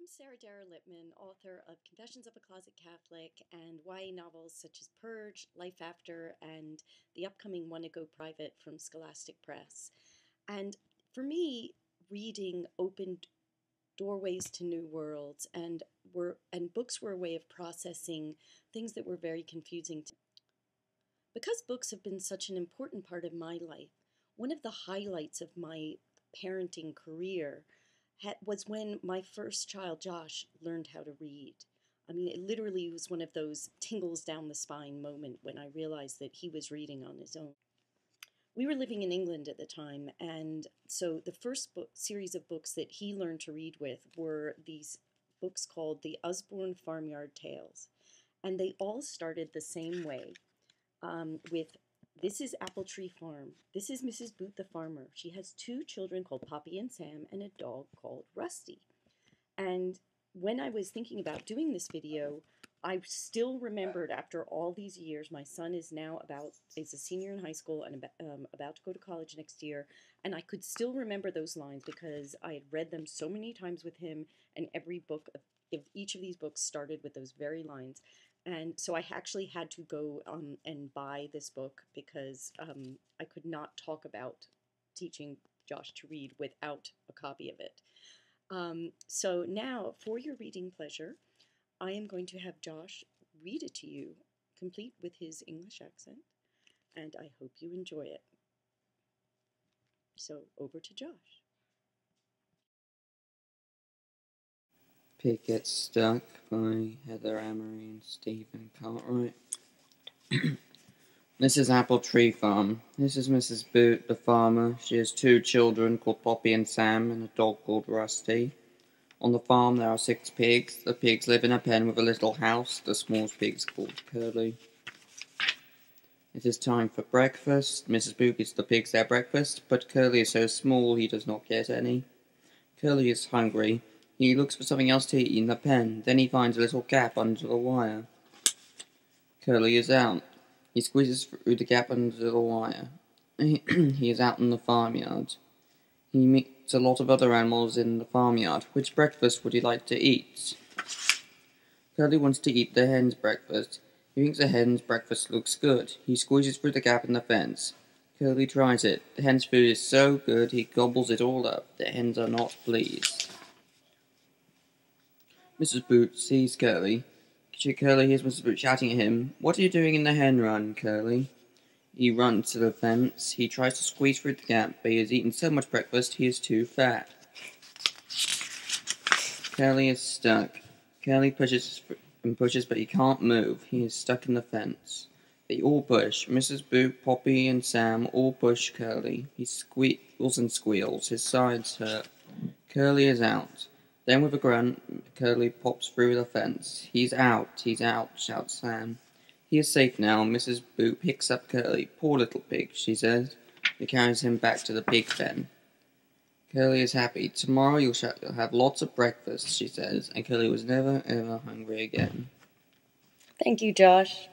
Sarah Dara Lippman, author of Confessions of a Closet Catholic and YA novels such as Purge, Life After, and the upcoming Wanna Go Private from Scholastic Press. And for me, reading opened doorways to new worlds, and books were a way of processing things that were very confusing to me. Because books have been such an important part of my life, one of the highlights of my parenting career was when my first child, Josh, learned how to read. I mean, it literally was one of those tingles down the spine moment when I realized that he was reading on his own. We were living in England at the time, and so the first series of books that he learned to read with were these books called the Usborne Farmyard Tales. And they all started the same way, with this is Apple Tree Farm. This is Mrs. Boot the farmer. She has two children called Poppy and Sam and a dog called Rusty. And when I was thinking about doing this video, I still remembered after all these years, my son is now is a senior in high school and about to go to college next year. And I could still remember those lines because I had read them so many times with him, and every book of each of these books started with those very lines. And so I actually had to go and buy this book because I could not talk about teaching Josh to read without a copy of it. So now, for your reading pleasure, I am going to have Josh read it to you, complete with his English accent, and I hope you enjoy it. So, over to Josh. Pig Gets Stuck by Heather Amory and Stephen Cartwright. This is Apple Tree Farm. This is Mrs. Boot, the farmer. She has two children called Poppy and Sam and a dog called Rusty. On the farm there are 6 pigs. The pigs live in a pen with a little house. The smallest pig is called Curly. It is time for breakfast. Mrs. Boot gives the pigs their breakfast, but Curly is so small he does not get any. Curly is hungry. He looks for something else to eat in the pen. Then he finds a little gap under the wire. Curly is out. He squeezes through the gap under the wire. He is out in the farmyard. He meets a lot of other animals in the farmyard. Which breakfast would he like to eat? Curly wants to eat the hen's breakfast. He thinks the hen's breakfast looks good. He squeezes through the gap in the fence. Curly tries it. The hen's food is so good he gobbles it all up. The hens are not pleased. Mrs. Boot sees Curly. Curly hears Mrs. Boot shouting at him. "What are you doing in the hen run, Curly?" He runs to the fence. He tries to squeeze through the gap, but he has eaten so much breakfast he is too fat. Curly is stuck. Curly pushes and pushes, but he can't move. He is stuck in the fence. They all push. Mrs. Boot, Poppy, and Sam all push Curly. He squeals and squeals. His sides hurt. Curly is out. Then with a grunt, Curly pops through the fence. He's out, shouts Sam. He is safe now. Mrs. Boot picks up Curly. "Poor little pig," she says. She carries him back to the pig pen. Curly is happy. "Tomorrow you'll have lots of breakfast," she says, and Curly was never ever hungry again. Thank you, Josh.